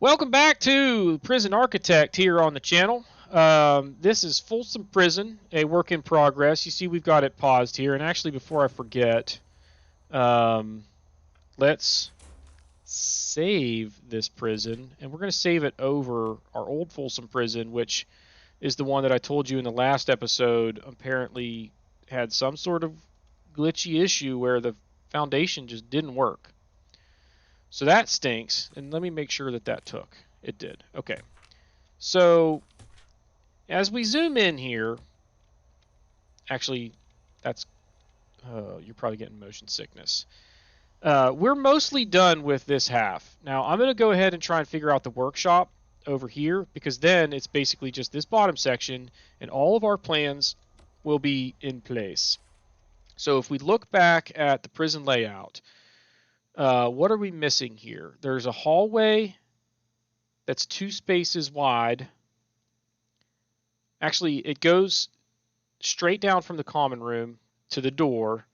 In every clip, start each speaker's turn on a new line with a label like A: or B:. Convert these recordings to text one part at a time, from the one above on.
A: Welcome back to Prison Architect here on the channel. This is Folsom Prison, a work in progress. You see we've got it paused here. And actually, before I forget, let's save this prison. And we're going to save it over our old Folsom Prison, which is the one that I told you in the last episode apparently had some sort of glitchy issue where the foundation just didn't work. So that stinks, and let me make sure that that took. It did. Okay. So as we zoom in here, actually, that's you're probably getting motion sickness. We're mostly done with this half. Now I'm going to go ahead and try and figure out the workshop over here, because then it's basically just this bottom section, and all of our plans will be in place. So if we look back at the prison layout, what are we missing here? There's a hallway that's 2 spaces wide. Actually, it goes straight down from the common room to the door.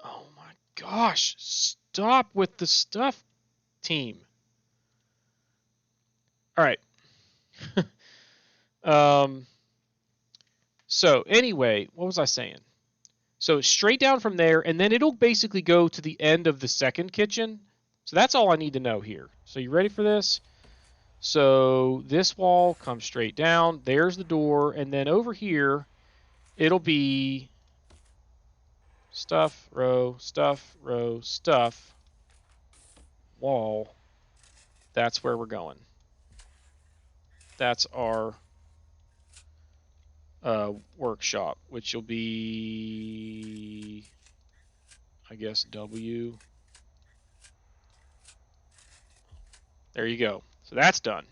A: Oh my gosh, stop with the stuff, team. All right. So anyway, what was I saying? So straight down from there, and then it'll basically go to the end of the second kitchen. So that's all I need to know here. So you ready for this? So this wall comes straight down. There's the door, and then over here, it'll be stuff, row, stuff, row, stuff, wall. That's where we're going. That's our workshop, which will be, I guess, W. There you go. So that's done.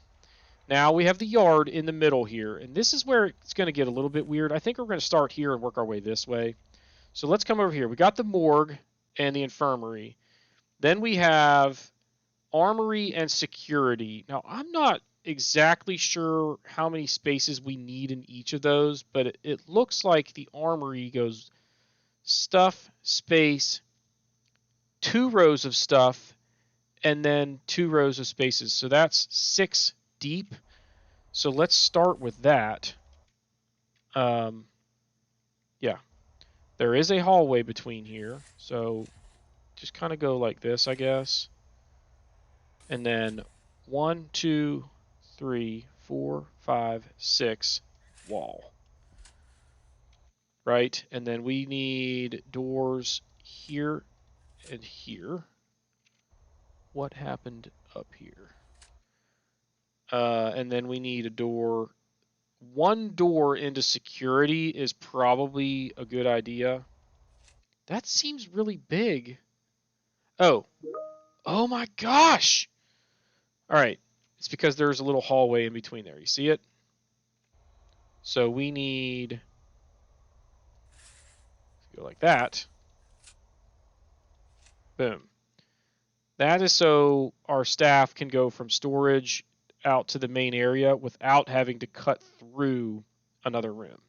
A: Now we have the yard in the middle here, and this is where it's going to get a little bit weird. I think we're going to start here and work our way this way. So let's come over here. We got the morgue and the infirmary. Then we have armory and security. Now, I'm not exactly sure how many spaces we need in each of those, but it looks like the armory goes stuff, space, 2 rows of stuff, and then 2 rows of spaces. So that's 6 deep. So let's start with that. Yeah, there is a hallway between here. So just kind of go like this, I guess. And then 1, 2, 3, 4, 5, 6 wall. Right? And then we need doors here and here. What happened up here? And then we need a door. 1 door into security is probably a good idea. That seems really big. Oh my gosh! All right, it's because there's a little hallway in between there. You see it? So we need, go like that. Boom. That is so our staff can go from storage out to the main area without having to cut through another room.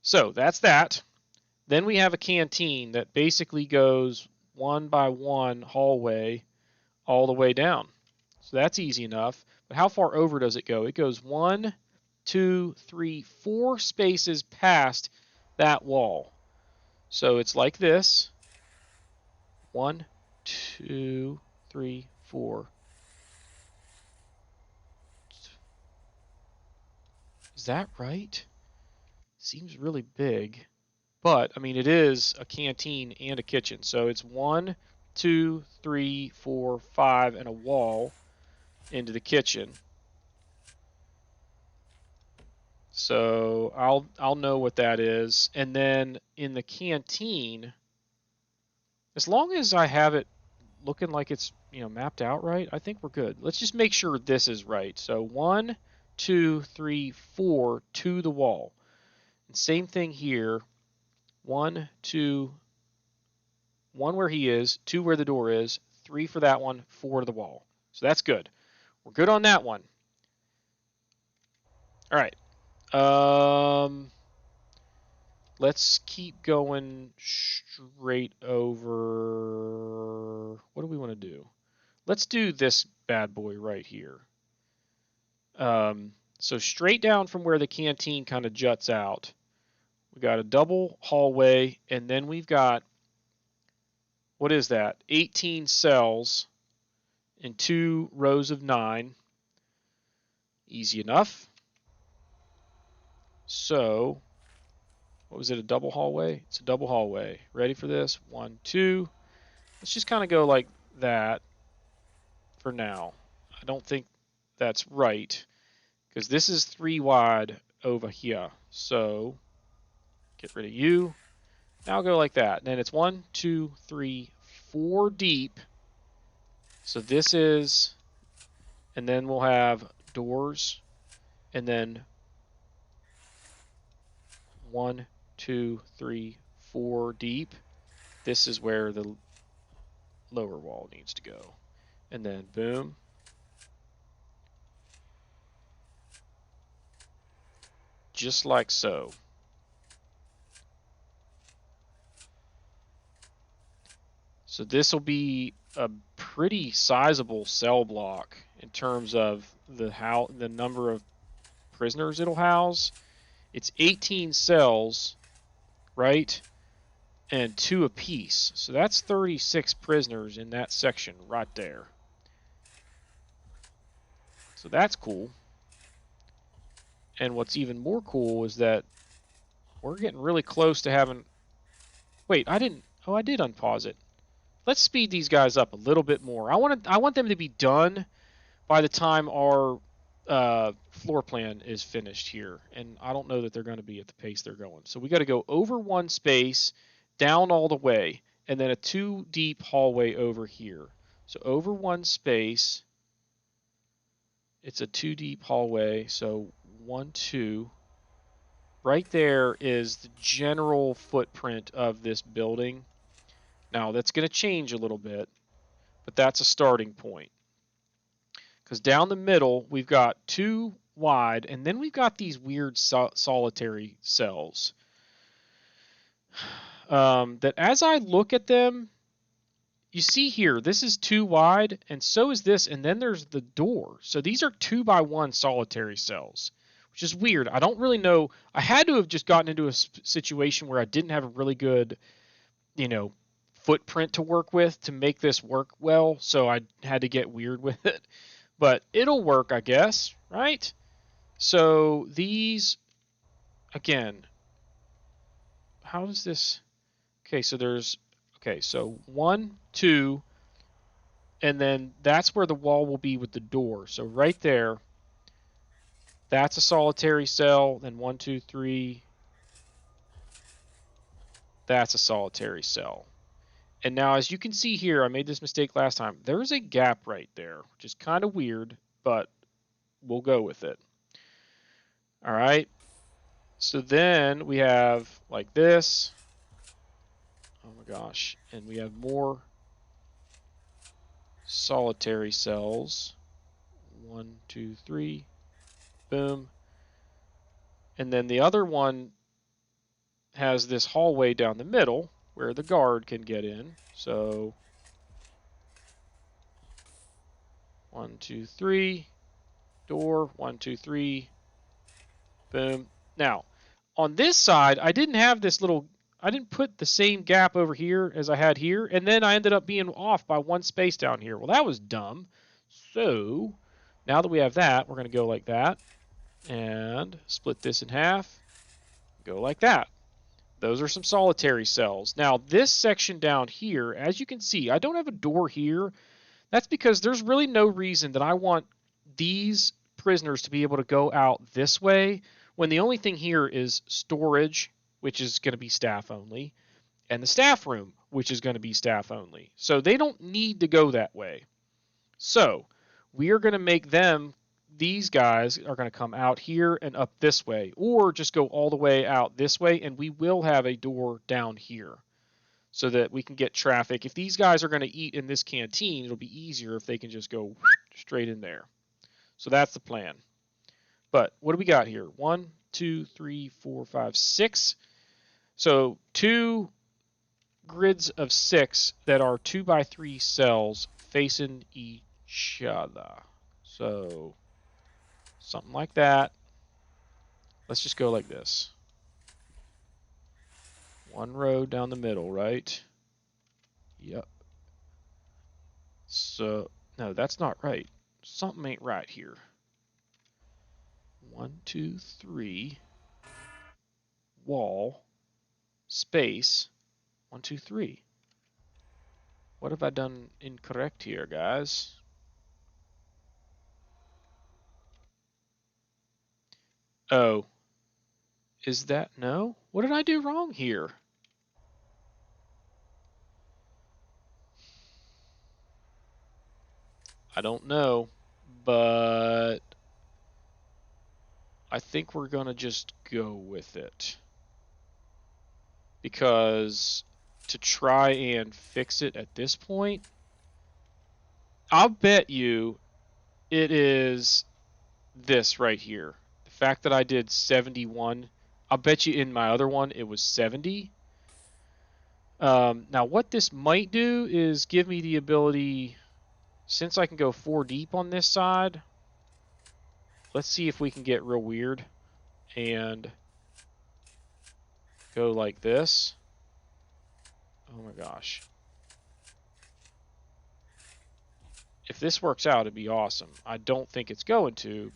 A: So that's that. Then we have a canteen that basically goes 1 by 1 hallway all the way down. So that's easy enough. But how far over does it go? It goes 1, 2, 3, 4 spaces past that wall. So it's like this. 1, 2, 3, 4. Is that right? Seems really big. But, I mean, it is a canteen and a kitchen. So it's 1, 2, 3, 4, 5, and a wall into the kitchen. So I'll know what that is. And then in the canteen, as long as I have it looking like it's, mapped out right, I think we're good. Let's just make sure this is right. So 1, 2, 3, 4 to the wall. And same thing here. 1, 2, 1 where he is, 2 where the door is, 3 for that one, 4 to the wall. So that's good. We're good on that one. All right. Let's keep going straight over. What do we want to do? let's do this bad boy right here. So straight down from where the canteen kind of juts out, we got a double hallway, and then we've got, what is that? 18 cells in 2 rows of 9. Easy enough. So, what was it, a double hallway? It's a double hallway. Ready for this? 1, 2. Let's just kind of go like that for now. I don't think that's right, because this is 3 wide over here. So, get rid of you. Now I'll go like that. And then it's 1, 2, 3, 4 deep. So this is, and then we'll have doors, and then 1, 2, 3, 4 deep. This is where the lower wall needs to go. And then boom. Just like so. So this will be a pretty sizable cell block in terms of the number of prisoners it'll house. It's 18 cells, right? And 2 apiece. So that's 36 prisoners in that section right there. So that's cool. And what's even more cool is that we're getting really close to having... Wait, I did unpause it. Let's speed these guys up a little bit more. I want them to be done by the time our floor plan is finished here. And I don't know that they're going to be at the pace they're going. So we got to go over 1 space, down all the way, and then a 2 deep hallway over here. So over 1 space, it's a 2 deep hallway. So 1, 2. Right there is the general footprint of this building. Now that's going to change a little bit, but that's a starting point. Because down the middle, we've got 2 wide, and then we've got these weird solitary cells. That as I look at them, you see here, this is 2 wide, and so is this, and then there's the door. So these are 2x1 solitary cells, which is weird. I don't really know. I had to have just gotten into a situation where I didn't have a really good, footprint to work with to make this work well, so I had to get weird with it. But it'll work, I guess, right? So these, again, how does this... Okay, so 1, 2, and then that's where the wall will be with the door. So right there, that's a solitary cell. Then 1, 2, 3, that's a solitary cell. And now, as you can see here, I made this mistake last time. There's a gap right there, which is kind of weird, but we'll go with it. All right. So then we have like this. Oh my gosh. And we have more solitary cells. 1, 2, 3. Boom. And then the other one has this hallway down the middle where the guard can get in. So 1, 2, 3. Door. 1, 2, 3. Boom. Now, on this side, I didn't put the same gap over here as I had here, and then I ended up being off by 1 space down here. Well, that was dumb. So, now that we have that, we're going to go like that, and split this in half, go like that. Those are some solitary cells. Now, this section down here, as you can see, I don't have a door here. That's because there's really no reason that I want these prisoners to be able to go out this way when the only thing here is storage, which is going to be staff only, and the staff room, which is going to be staff only. So they don't need to go that way. So we are going to make these guys are going to come out here and up this way, or just go all the way out this way, and we will have a door down here so that we can get traffic. If these guys are going to eat in this canteen, it'll be easier if they can just go straight in there. So that's the plan. But what do we got here? 1, 2, 3, 4, 5, 6. So 2 grids of 6 that are 2x3 cells facing each other. So something like that. Let's just go like this. One row down the middle, right? Yep. So, no, that's not right. Something ain't right here. 1, 2, 3, wall, space, 1, 2, 3. What have I done incorrect here, guys? Oh, is that, no? What did I do wrong here? I don't know, but I think we're going to just go with it. Because to try and fix it at this point, I'll bet you it is this right here. The fact that I did 71, I'll bet you in my other one it was 70. Now what this might do is give me the ability, since I can go 4 deep on this side, let's see if we can get real weird and go like this. Oh my gosh. If this works out, it'd be awesome. I don't think it's going to,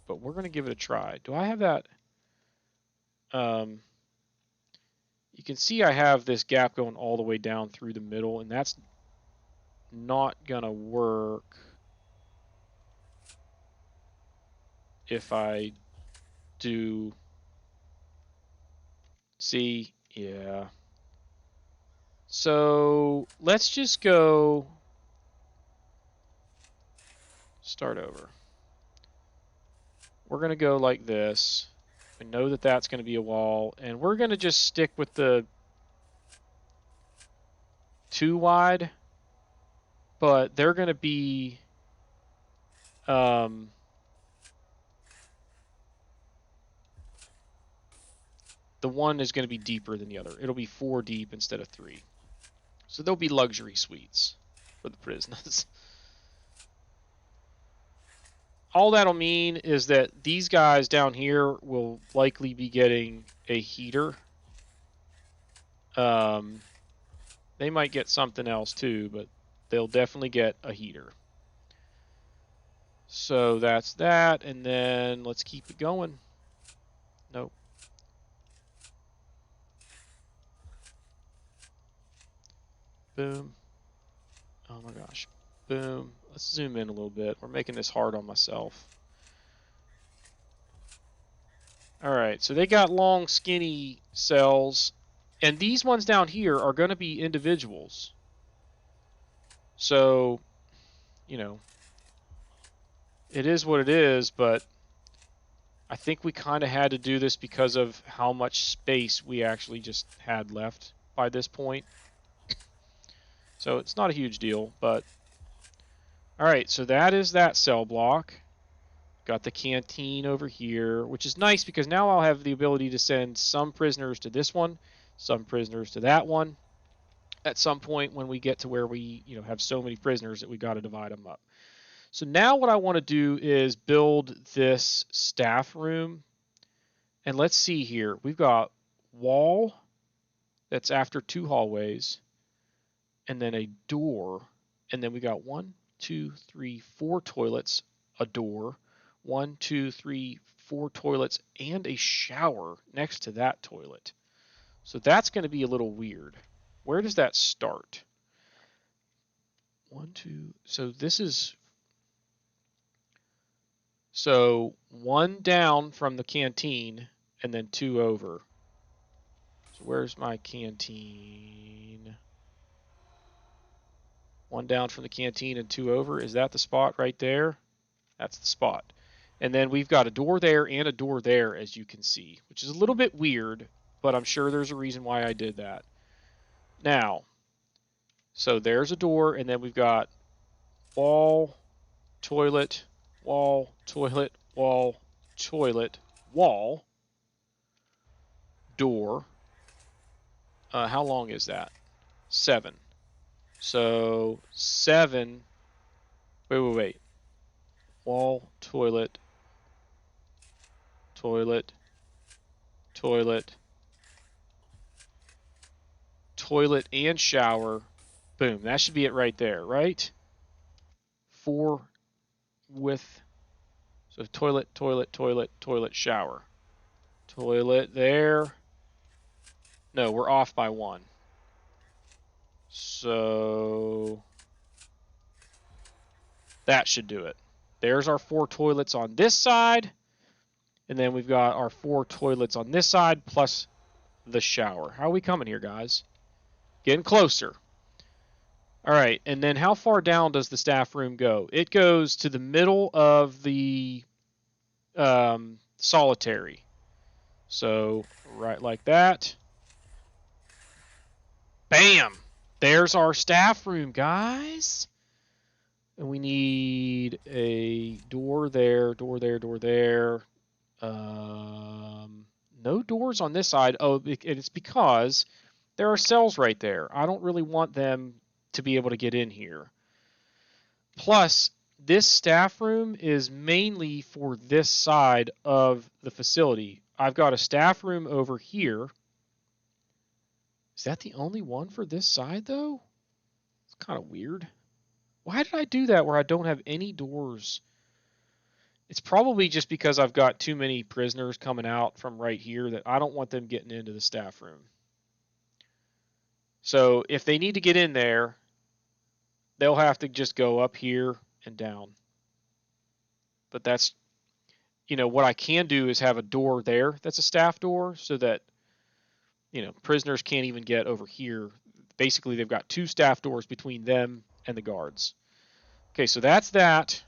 A: but we're going to give it a try. Do I have that? You can see I have this gap going all the way down through the middle, and that's not going to work if I do. See, yeah. So let's just go start over. We're going to go like this. We know that that's going to be a wall, and we're going to just stick with the 2 wide, but they're going to be the one is going to be deeper than the other. It'll be 4 deep instead of 3. So there'll be luxury suites for the prisoners. All that'll mean is that these guys down here will likely be getting a heater. They might get something else too, but they'll definitely get a heater. So that's that, and then let's keep it going. Nope. Boom. Oh my gosh. Boom. Let's zoom in a little bit. We're making this hard on myself. Alright, so they got long, skinny cells, and these ones down here are going to be individuals. So, you know, it is what it is, but I think we kind of had to do this because of how much space we actually just had left by this point. So it's not a huge deal, but alright, so that is that cell block. Got the canteen over here, which is nice because now I'll have the ability to send some prisoners to this one, some prisoners to that one at some point when we get to where we, have so many prisoners that we got to divide them up. So now what I want to do is build this staff room. And let's see here. We've got wall that's after 2 hallways, and then a door, and then we got 1, 2, 3, 4 toilets, a door, 1, 2, 3, 4 toilets, and a shower next to that toilet. So that's going to be a little weird. Where does that start? 1, 2. So this is. So 1 down from the canteen, and then 2 over. So where's my canteen? 1 down from the canteen and 2 over. Is that the spot right there? That's the spot. And then we've got a door there and a door there, as you can see, which is a little bit weird, but I'm sure there's a reason why I did that. Now, so there's a door, and then we've got wall, toilet, wall, toilet, wall, toilet, wall, door. How long is that? 7. So 7. Wait. Wall, toilet, toilet, toilet, toilet, and shower. Boom. That should be it right there, right? 4 with, so toilet, toilet, toilet, toilet, shower. Toilet there. No, we're off by 1. So that should do it. There's our 4 toilets on this side. And then we've got our 4 toilets on this side plus the shower. How are we coming here, guys? Getting closer. All right, and then how far down does the staff room go? It goes to the middle of the solitary. So right like that. Bam! There's our staff room, guys. And we need a door there, door there, door there. No doors on this side. Oh, it's because there are cells right there. I don't really want them to be able to get in here. Plus, this staff room is mainly for this side of the facility. I've got a staff room over here. Is that the only one for this side, though? It's kind of weird. Why did I do that where I don't have any doors? It's probably just because I've got too many prisoners coming out from right here that I don't want them getting into the staff room. So if they need to get in there, they'll have to just go up here and down. But that's, what I can do is have a door there that's a staff door so that, prisoners can't even get over here. Basically, they've got 2 staff doors between them and the guards. Okay, so that's that.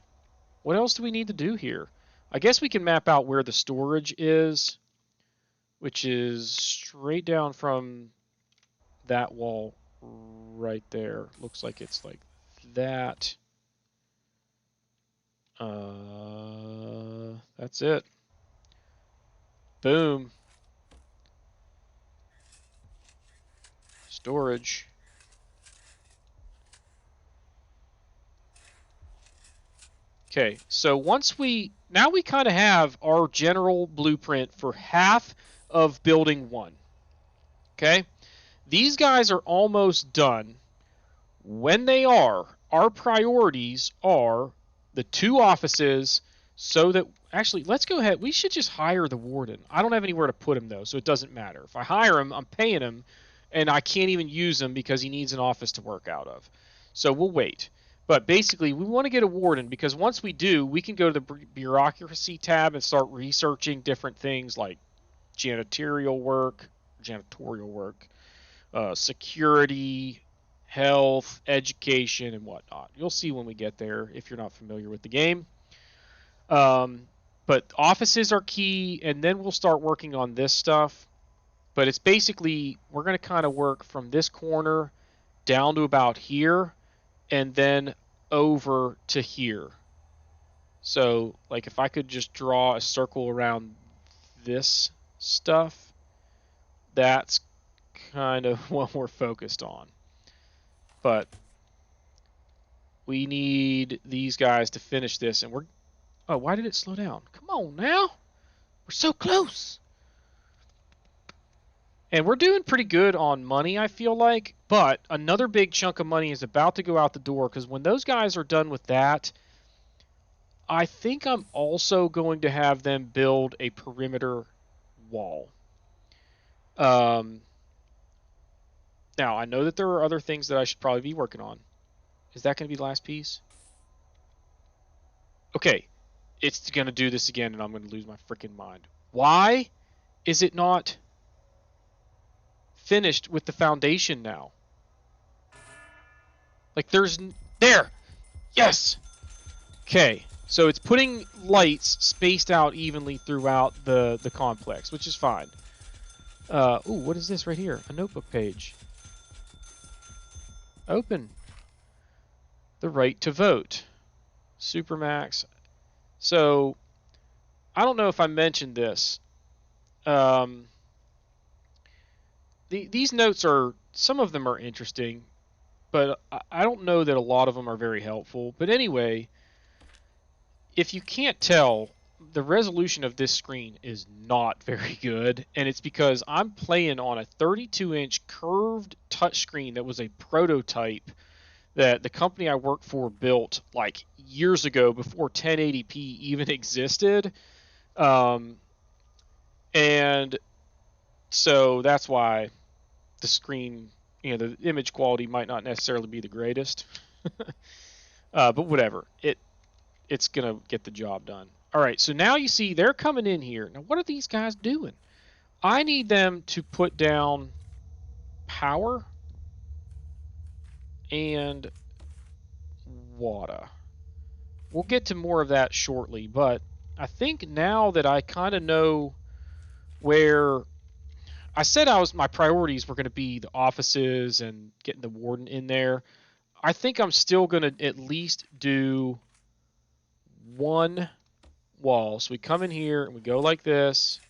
A: What else do we need to do here? I guess we can map out where the storage is, which is straight down from that wall right there. Looks like it's like that. That's it. Boom. Storage. Okay, so now we kind of have our general blueprint for half of building 1. Okay? These guys are almost done. When they are, our priorities are the 2 offices so that, actually, let's go ahead. We should just hire the warden. I don't have anywhere to put him, though, so it doesn't matter. If I hire him, I'm paying him, and I can't even use him because he needs an office to work out of. So we'll wait. But basically, we want to get a warden because once we do, we can go to the bureaucracy tab and start researching different things like janitorial work, security, health, education, and whatnot. You'll see when we get there if you're not familiar with the game. But offices are key, and then we'll start working on this stuff. But it's basically, we're going to kind of work from this corner down to about here, and then over to here. So, like, if I could just draw a circle around this stuff, that's kind of what we're focused on. But we need these guys to finish this, and oh, why did it slow down? Come on now. We're so close. And we're doing pretty good on money, I feel like. But another big chunk of money is about to go out the door because when those guys are done with that, I think I'm also going to have them build a perimeter wall. Now, I know that there are other things that I should probably be working on. Is that going to be the last piece? Okay, it's going to do this again, and I'm going to lose my freaking mind. Why is it not finished with the foundation now? Like, there! Yes! Okay, so it's putting lights spaced out evenly throughout the complex, which is fine. Ooh, what is this right here? A notebook page. Open. The right to vote. Supermax. So, I don't know if I mentioned this. These notes some of them are interesting. but I don't know that a lot of them are very helpful. But anyway, if you can't tell, the resolution of this screen is not very good, and it's because I'm playing on a 32-inch curved touchscreen that was a prototype that the company I work for built like years ago before 1080p even existed. Um, and so that's why the screen, the image quality might not necessarily be the greatest. But whatever. It's going to get the job done. All right, so now you see they're coming in here. Now, what are these guys doing? I need them to put down power and water. We'll get to more of that shortly, but I think now that I kind of know where I said my priorities were going to be the offices and getting the warden in there. I think I'm still going to at least do one wall. So we come in here and we go like this.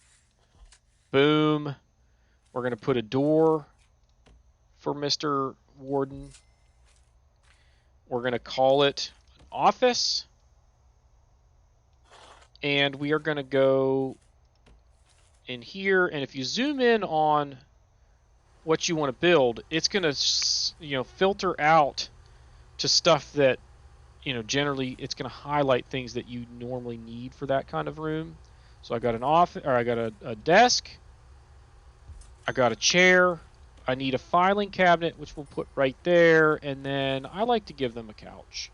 A: Boom. We're going to put a door for Mr. Warden. We're going to call it an office. And we are going to go in here. And if you zoom in on what you want to build, it's going to, filter out to stuff that, generally it's going to highlight things that you normally need for that kind of room. So I got an office, or I got a desk. I got a chair. I need a filing cabinet, which we'll put right there. And then I like to give them a couch.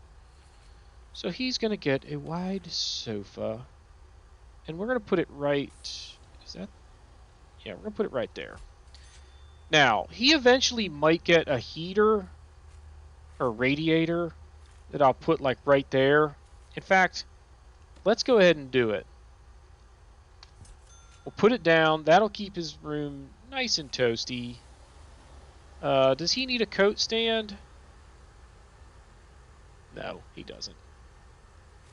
A: So he's going to get a wide sofa. And we're going to put it right... Is that... Yeah, we're going to put it right there. Now, he eventually might get a heater or radiator that I'll put like right there. In fact, let's go ahead and do it. We'll put it down. That'll keep his room nice and toasty. Does he need a coat stand? No, he doesn't.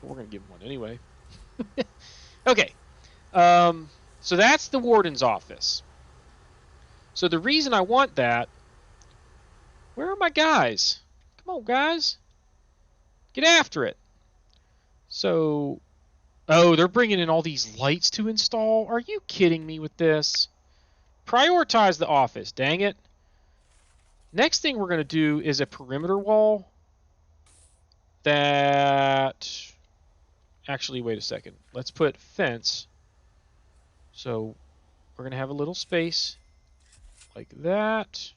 A: But we're going to give him one anyway. Okay. So that's the warden's office. So the reason I want that... Where are my guys? Come on, guys. Get after it. So... Oh, they're bringing in all these lights to install? Are you kidding me with this? Prioritize the office, dang it. Next thing we're going to do is a perimeter wall that... Actually, wait a second. Let's put fence. So we're going to have a little space like that.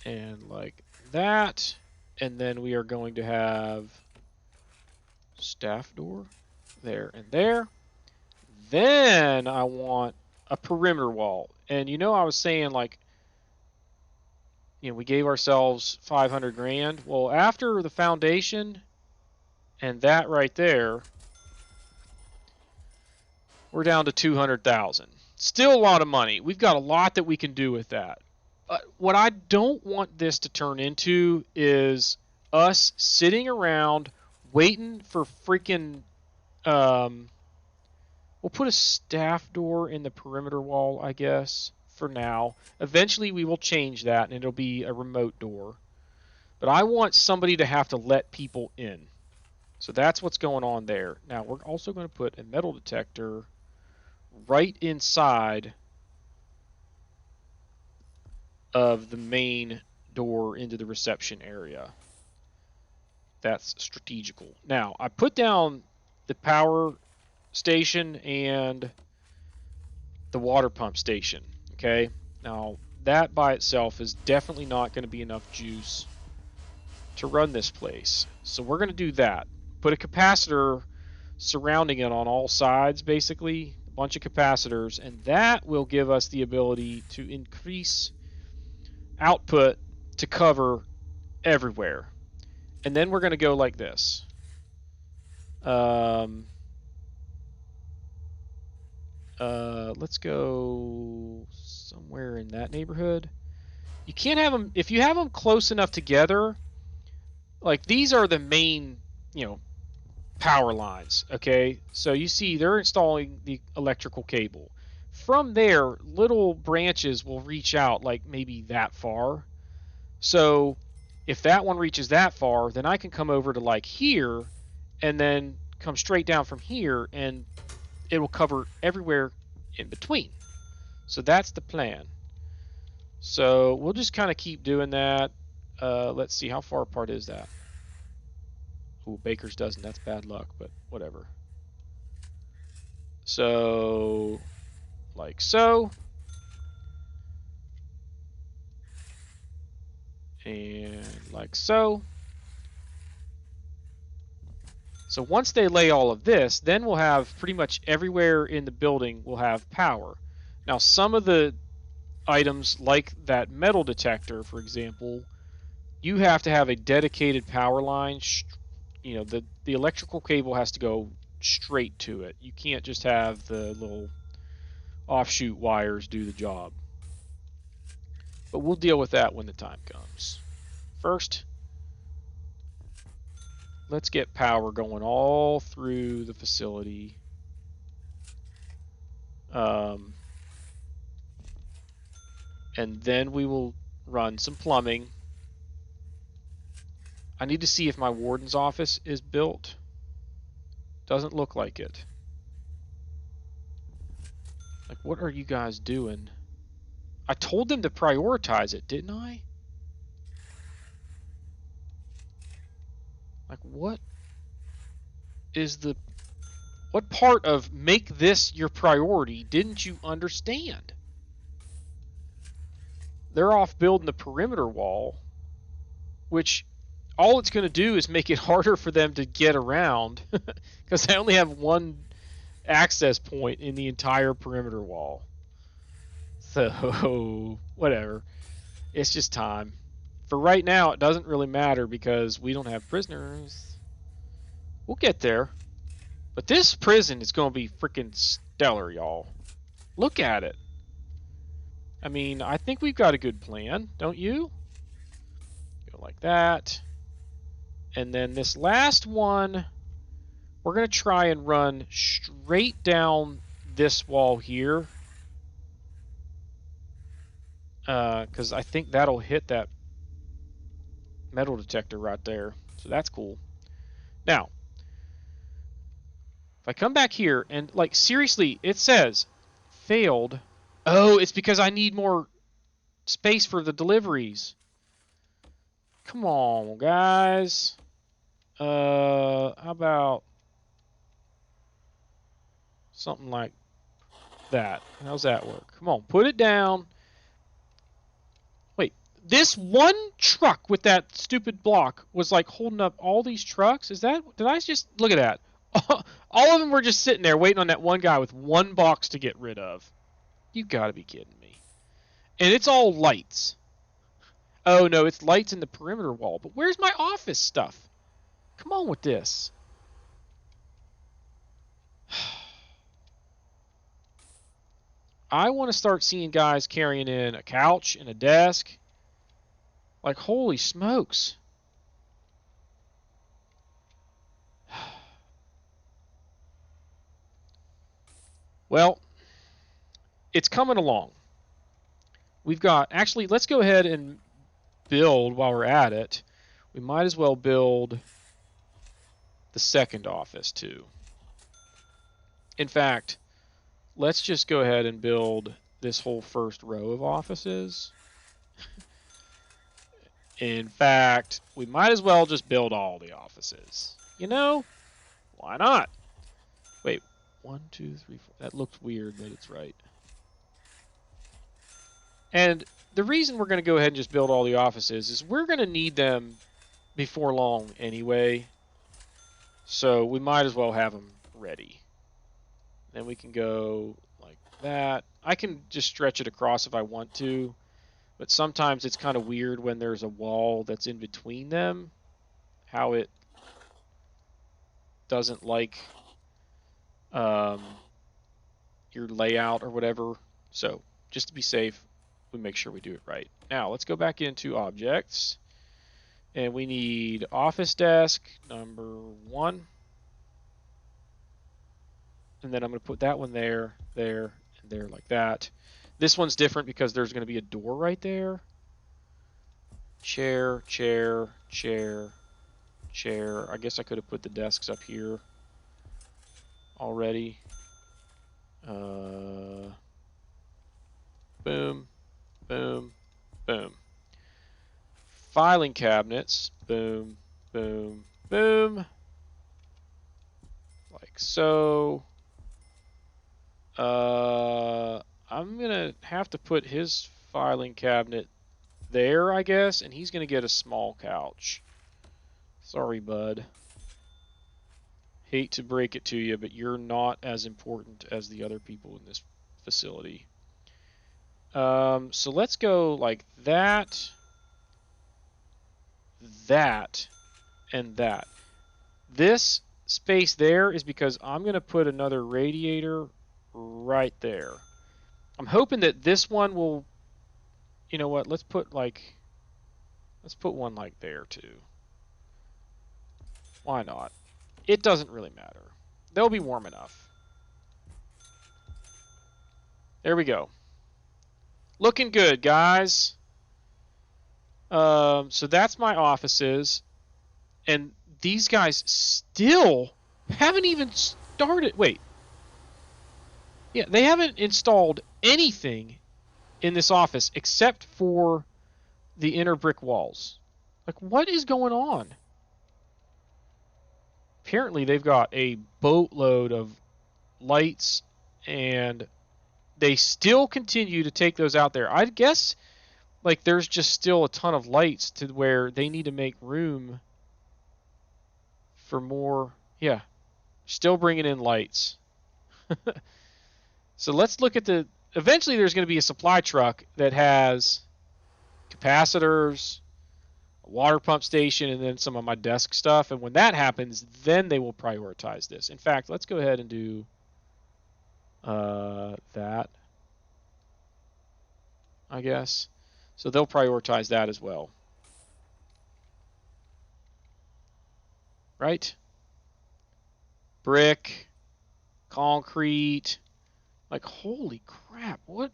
A: And like that. And then we are going to have staff door there and there. Then I want a perimeter wall. And I was saying like, we gave ourselves 500 grand. Well, after the foundation and that right there, we're down to 200,000. Still a lot of money. We've got a lot that we can do with that. What I don't want this to turn into is us sitting around waiting for freaking... we'll put a staff door in the perimeter wall, I guess, for now. Eventually we will change that and it'll be a remote door. But I want somebody to have to let people in. So that's what's going on there. Now we're also going to put a metal detector right inside of the main door into the reception area. That's strategical. Now, I put down the power station and the water pump station. Okay? Now, that by itself is definitely not going to be enough juice to run this place. So we're going to do that. Put a capacitor surrounding it on all sides, basically. A bunch of capacitors. And that will give us the ability to increase output to cover everywhere. And then we're going to go like this. Let's go somewhere in that neighborhood. You can't have them, if you have them close enough together, like these are the main, power lines, okay? So you see they're installing the electrical cable. from there, little branches will reach out like maybe that far. So if that one reaches that far, then I can come over to like here and then come straight down from here, and it will cover everywhere in between. So that's the plan. So we'll just kind of keep doing that. Let's see, how far apart is that? Ooh, Baker's dozen. That's bad luck, but whatever. So, like so. And like so. So once they lay all of this, then we'll have pretty much everywhere in the building will have power. Now, some of the items, like that metal detector, for example, you have to have a dedicated power line. You know, the electrical cable has to go straight to it. You can't just have the little offshoot wires do the job. But we'll deal with that when the time comes. First, let's get power going all through the facility. And then we will run some plumbing. I need to see if my warden's office is built. Doesn't look like it. Like, what are you guys doing? I told them to prioritize it, didn't I? Like, what part of make this your priority didn't you understand? They're off building the perimeter wall, which all it's going to do is make it harder for them to get around because they only have one access point in the entire perimeter wall. So, whatever. It's just time. For right now, it doesn't really matter because we don't have prisoners. We'll get there. But this prison is going to be freaking stellar, y'all. Look at it. I mean, I think we've got a good plan, don't you? Go like that. And then this last one, we're going to try and run straight down this wall here. Because I think that'll hit that metal detector right there. So that's cool. Now, if I come back here and, like, seriously, it says failed. Oh, it's because I need more space for the deliveries. Come on, guys. How about something like that? How's that work? Come on, put it down. Wait, this one truck with that stupid block was like holding up all these trucks? Did I just look at that? All of them were just sitting there waiting on that one guy with one box to get rid of. You gotta be kidding me. And it's all lights. Oh no, it's lights in the perimeter wall. But where's my office stuff? Come on with this. I want to start seeing guys carrying in a couch and a desk. Like, holy smokes. Well, it's coming along. We've got, actually, let's go ahead and build while we're at it. We might as well build the second office too. In fact, let's just go ahead and build this whole first row of offices. In fact, we might as well just build all the offices. You know, why not? Wait, 1, 2, 3, 4. That looks weird, but it's right. And the reason we're going to go ahead and just build all the offices is we're going to need them before long anyway. So we might as well have them ready. Then we can go like that. I can just stretch it across if I want to. But sometimes it's kind of weird when there's a wall that's in between them. How it doesn't like your layout or whatever. So just to be safe, we make sure we do it right. Now let's go back into objects. And we need office desk number 1. And then I'm going to put that one there, there, there like that. This one's different because there's going to be a door right there. Chair, chair, chair, chair. I guess I could have put the desks up here already. Boom, boom, boom. Filing cabinets. Boom, boom, boom. Like so. I'm going to have to put his filing cabinet there, I guess, and he's going to get a small couch. Sorry, bud. Hate to break it to you, but you're not as important as the other people in this facility. So let's go like that, that, and that. This space there is because I'm going to put another radiator right there. I'm hoping that this one will, you know what, let's put one like there too. Why not? It doesn't really matter. They'll be warm enough. There we go. Looking good, guys. So that's my offices. And these guys still haven't even started. Wait. Yeah, they haven't installed anything in this office except for the inner brick walls. Like, what is going on? Apparently, they've got a boatload of lights, and they still continue to take those out there. I guess, like, there's just still a ton of lights to where they need to make room for more. Yeah, still bringing in lights. So let's look at the. Eventually, there's going to be a supply truck that has capacitors, a water pump station, and then some of my desk stuff. And when that happens, then they will prioritize this. In fact, let's go ahead and do that, I guess. So they'll prioritize that as well. Right? Brick, concrete. Like, holy crap, what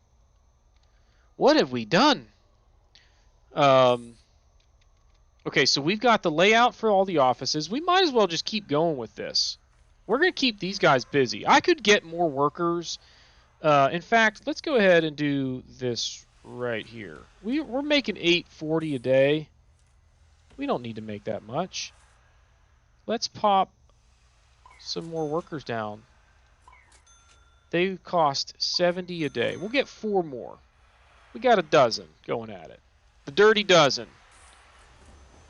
A: have we done? Okay, so we've got the layout for all the offices. We might as well just keep going with this. We're going to keep these guys busy. I could get more workers. In fact, let's go ahead and do this right here. We're making $8.40 a day. We don't need to make that much. Let's pop some more workers down. They cost $70 a day. We'll get 4 more. We got a dozen going at it. The dirty dozen.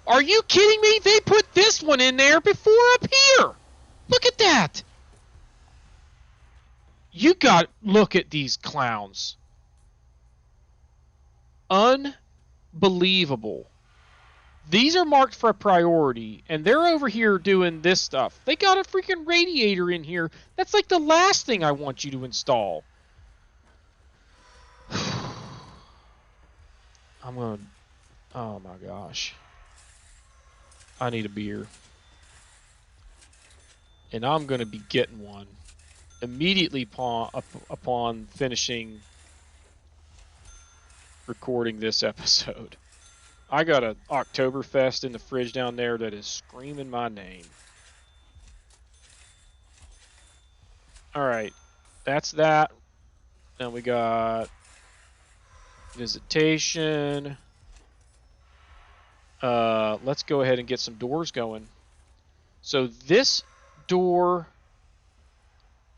A: Are you kidding me? They put this one in there before up here. Look at that. You got, look at these clowns. Unbelievable. These are marked for a priority, and they're over here doing this stuff. They got a freaking radiator in here. That's like the last thing I want you to install. I'm going to... Oh, my gosh. I need a beer. And I'm going to be getting one immediately upon finishing recording this episode. I got an Oktoberfest in the fridge down there that is screaming my name. Alright, that's that. Then we got visitation. Let's go ahead and get some doors going. So this door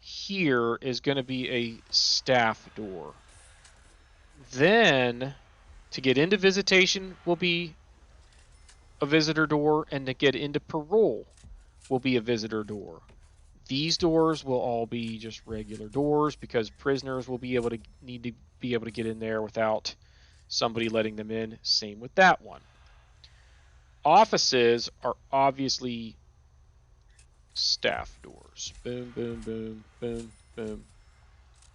A: here is going to be a staff door. Then, to get into visitation will be a visitor door, and to get into parole will be a visitor door. These doors will all be just regular doors because prisoners will be able to need to be able to get in there without somebody letting them in. Same with that one. Offices are obviously staff doors. Boom, boom, boom, boom, boom,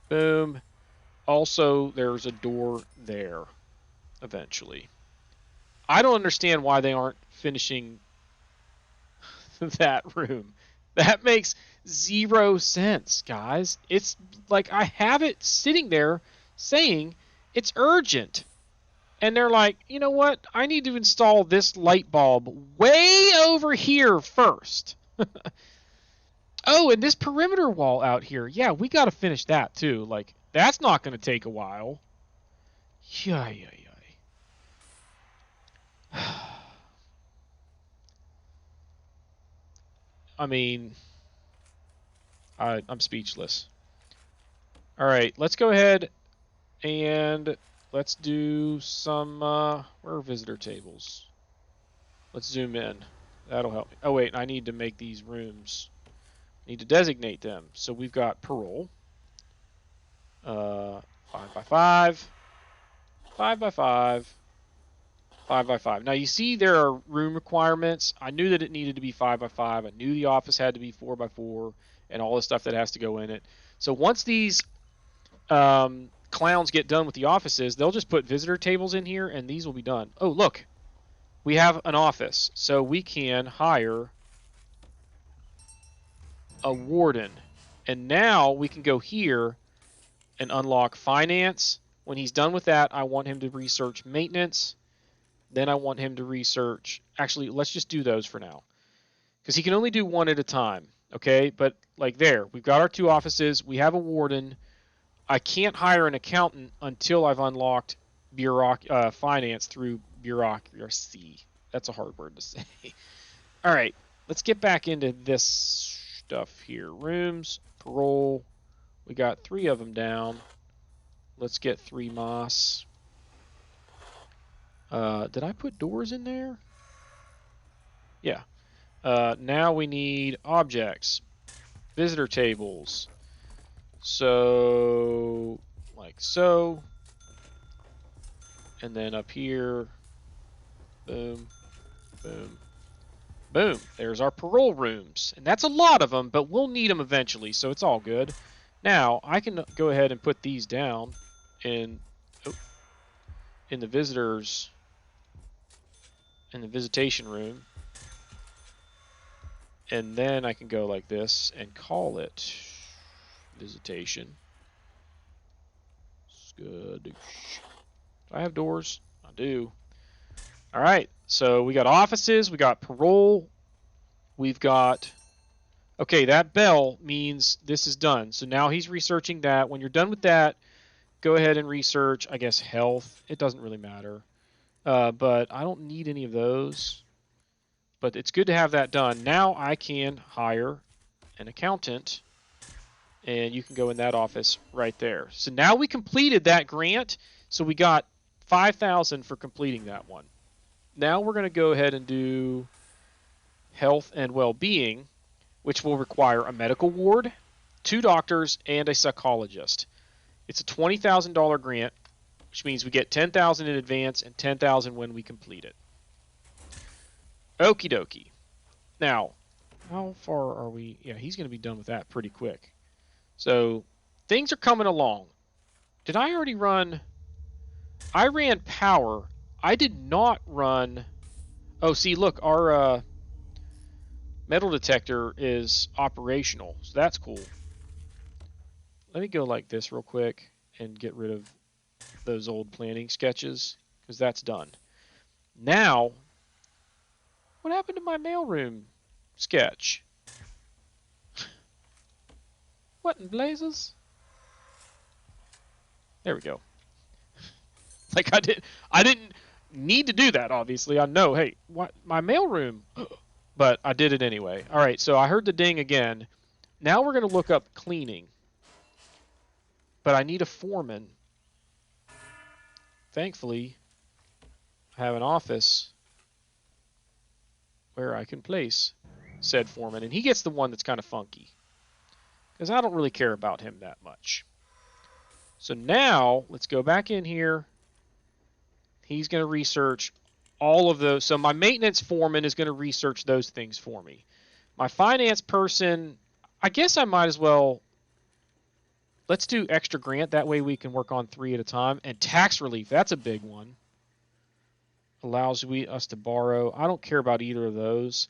A: boom. Also, there's a door there eventually. I don't understand why they aren't finishing that room. That makes 0 sense, guys. It's like I have it sitting there saying it's urgent. And they're like, you know what? I need to install this light bulb way over here first. Oh, and this perimeter wall out here. Yeah, we got to finish that too. Like, that's not going to take a while. Yeah, yeah, yeah. I mean, I'm speechless. All right, let's go ahead and let's do some, where are visitor tables? Let's zoom in. That'll help me. Oh, wait, I need to make these rooms. I need to designate them. So we've got parole. 5 by 5, 5 by 5, 5 by 5. Now you see there are room requirements. I knew that it needed to be 5 by 5. I knew the office had to be 4 by 4 and all the stuff that has to go in it. So once these clowns get done with the offices, they'll just put visitor tables in here and these will be done. Oh, look. We have an office. So we can hire a warden. And now we can go here and unlock finance. When he's done with that, I want him to research maintenance. Then I want him to research... Actually, let's just do those for now. Because he can only do one at a time. Okay? But, like, there. We've got our 2 offices. We have a warden. I can't hire an accountant until I've unlocked finance through bureaucracy. That's a hard word to say. All right. Let's get back into this stuff here. Rooms, parole. We got 3 of them down. Let's get 3 moss. Did I put doors in there? Yeah. Now we need objects. Visitor tables. So, like so. And then up here. Boom. Boom. Boom. There's our parole rooms. And that's a lot of them, but we'll need them eventually, so it's all good. Now, I can go ahead and put these down in the visitors... in the visitation room. And then I can go like this and call it visitation. Good. Do I have doors? I do. All right. So we got offices. We got parole. We've got... Okay, that bell means this is done. So now he's researching that. When you're done with that, go ahead and research, I guess, health. It doesn't really matter. But I don't need any of those. But it's good to have that done. Now I can hire an accountant. And you can go in that office right there. So now we completed that grant. So we got 5,000 for completing that one. Now we're going to go ahead and do health and well-being, which will require a medical ward, 2 doctors, and a psychologist. It's a $20,000 grant, which means we get $10,000 in advance and $10,000 when we complete it. Okie dokie. Now, how far are we? Yeah, he's going to be done with that pretty quick. So, things are coming along. Did I already run? I ran power. I did not run... Oh, see, look, our metal detector is operational, so that's cool. Let me go like this real quick and get rid of those old planning sketches, because that's done. Now, what happened to my mailroom sketch? What in blazes? There we go. Like I didn't need to do that, obviously. I know, hey, what my mailroom, but I did it anyway. All right, so I heard the ding again. Now we're going to look up cleaning. But I need a foreman. Thankfully, I have an office where I can place said foreman, and he gets the one that's kind of funky, because I don't really care about him that much. So now, let's go back in here. He's going to research all of those. So my maintenance foreman is going to research those things for me. My finance person, I guess I might as well... Let's do extra grant. That way we can work on 3 at a time. And tax relief, that's a big one. Allows us to borrow. I don't care about either of those.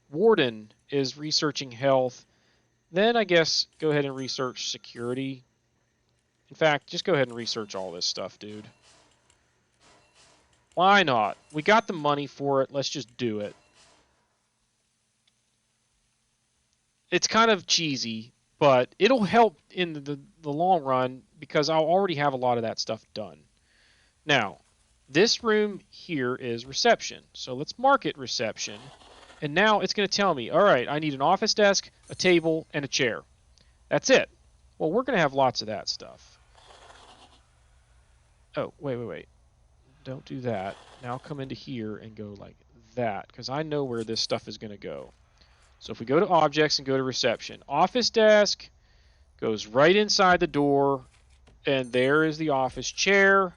A: Warden is researching health. Then I guess go ahead and research security. In fact, just go ahead and research all this stuff, dude. Why not? We got the money for it. Let's just do it. It's kind of cheesy, but it'll help in the long run because I'll already have a lot of that stuff done. Now, this room here is reception. So let's mark it reception. And now it's going to tell me, all right, I need an office desk, a table, and a chair. That's it. Well, we're going to have lots of that stuff. Oh, wait. Don't do that. Now come into here and go like that, because I know where this stuff is going to go. So if we go to objects and go to reception, office desk goes right inside the door, and there is the office chair.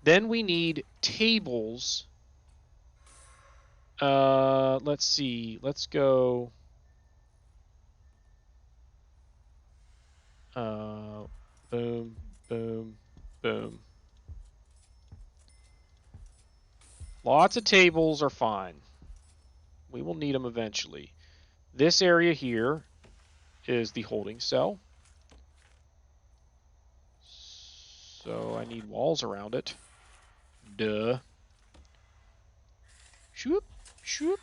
A: Then we need tables. Let's see. Let's go. Boom, boom, boom. Lots of tables are fine. We will need them eventually. This area here is the holding cell. So I need walls around it. Duh. Shoop, shoop.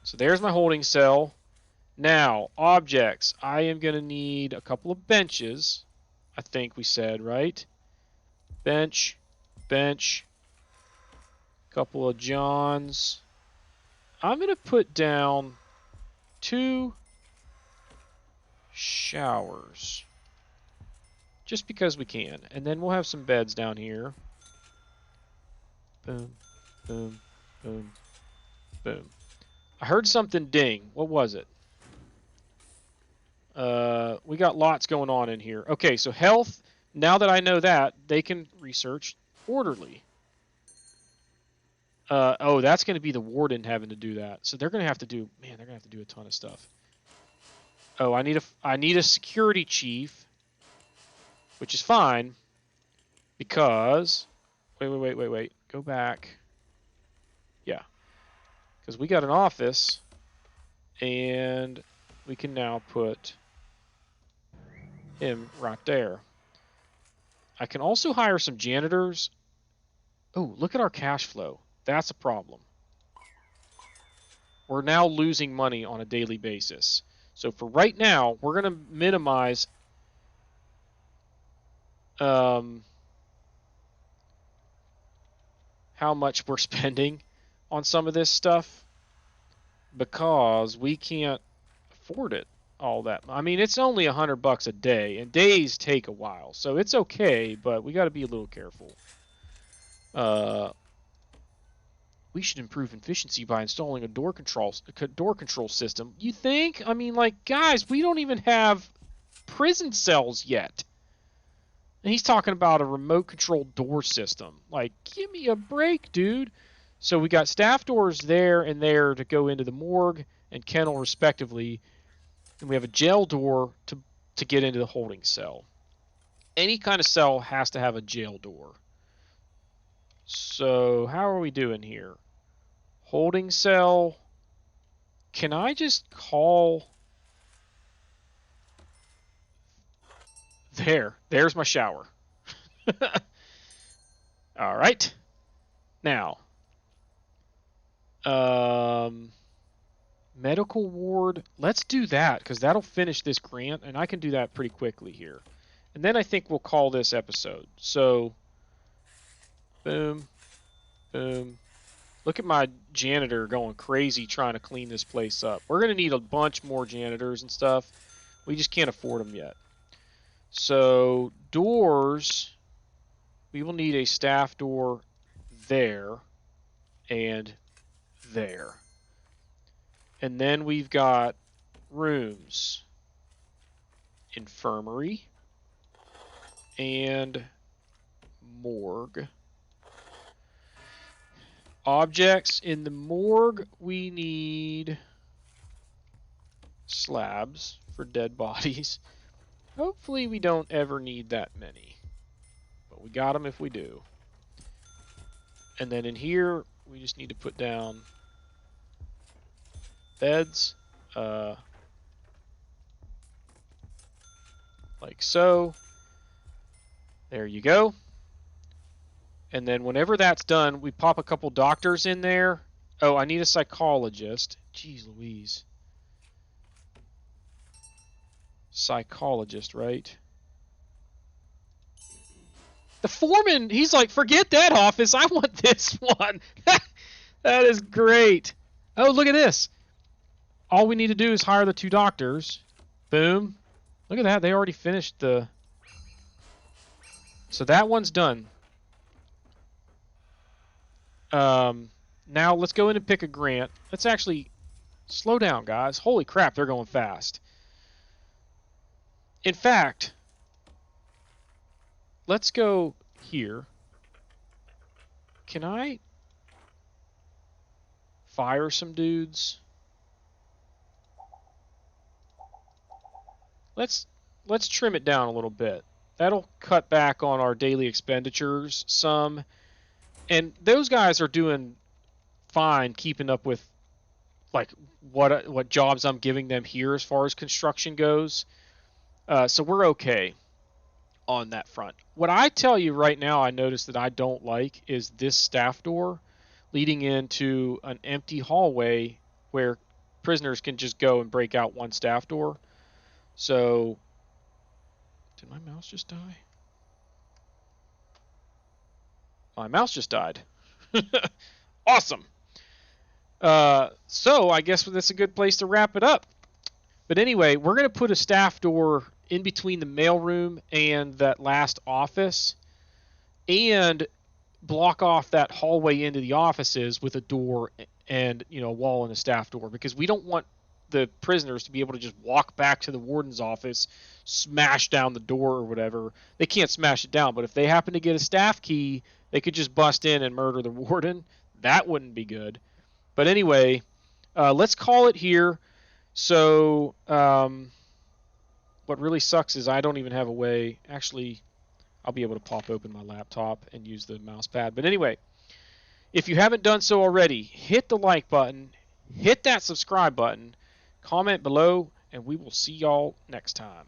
A: So there's my holding cell. Now, objects. I am going to need a couple of benches. I think we said, right? Bench, bench. Couple of Johns. I'm going to put down 2 showers. Just because we can. And then we'll have some beds down here. Boom, boom, boom, boom. I heard something ding. What was it? We got lots going on in here. Okay, so health. Now that I know that, they can research orderly. Oh, that's going to be the warden having to do that. So they're going to have to do, man, they're going to have to do a ton of stuff. Oh, I need a security chief, which is fine because, wait. Go back. Yeah. Because we got an office and we can now put him right there. I can also hire some janitors. Oh, look at our cash flow. That's a problem. We're now losing money on a daily basis. So for right now, we're going to minimize how much we're spending on some of this stuff because we can't afford it all that. I mean, it's only $100 a day, and days take a while, so it's okay, but we got to be a little careful. We should improve efficiency by installing a door control system. You think? I mean, like, guys, we don't even have prison cells yet. And he's talking about a remote control door system. Like, give me a break, dude. So we got staff doors there and there to go into the morgue and kennel respectively. And we have a jail door to get into the holding cell. Any kind of cell has to have a jail door. So how are we doing here? Holding cell. Can I just call... There's my shower. All right. Now, medical ward. Let's do that because that'll finish this grant, and I can do that pretty quickly here. And then I think we'll call this episode. So, boom, boom. Look at my janitor going crazy trying to clean this place up. We're going to need a bunch more janitors and stuff. We just can't afford them yet. So, doors, we will need a staff door there and there. And then we've got rooms, infirmary, and morgue. Objects in the morgue, we need slabs for dead bodies. Hopefully we don't ever need that many, but we got them if we do. And then in here, we just need to put down beds, like so. There you go. And then whenever that's done, we pop a couple doctors in there. Oh, I need a psychologist. Jeez Louise. Psychologist, right? The foreman, he's like, forget that office. I want this one. That is great. Oh, look at this. All we need to do is hire the 2 doctors. Boom. Look at that. They already finished the... So that one's done. Now let's go in and pick a grant. Let's actually slow down, guys. Holy crap, they're going fast. In fact, let's go here. Can I fire some dudes? Let's trim it down a little bit. That'll cut back on our daily expenditures some. And those guys are doing fine keeping up with like what jobs I'm giving them here as far as construction goes. So we're okay on that front. What I tell you right now I notice that I don't like is this staff door leading into an empty hallway where prisoners can just go and break out one staff door. So, did my mouse just die? My mouse just died. Awesome. So I guess that's a good place to wrap it up. But anyway, we're going to put a staff door in between the mailroom and that last office and block off that hallway into the offices with a door and, a wall and a staff door, because we don't want the prisoners to be able to just walk back to the warden's office, smash down the door or whatever. They can't smash it down, but if they happen to get a staff key, they could just bust in and murder the warden. That wouldn't be good. But anyway, let's call it here. So what really sucks is I don't even have a way. Actually, I'll be able to pop open my laptop and use the mouse pad. But anyway, if you haven't done so already, hit the like button, hit that subscribe button, comment below, and we will see y'all next time.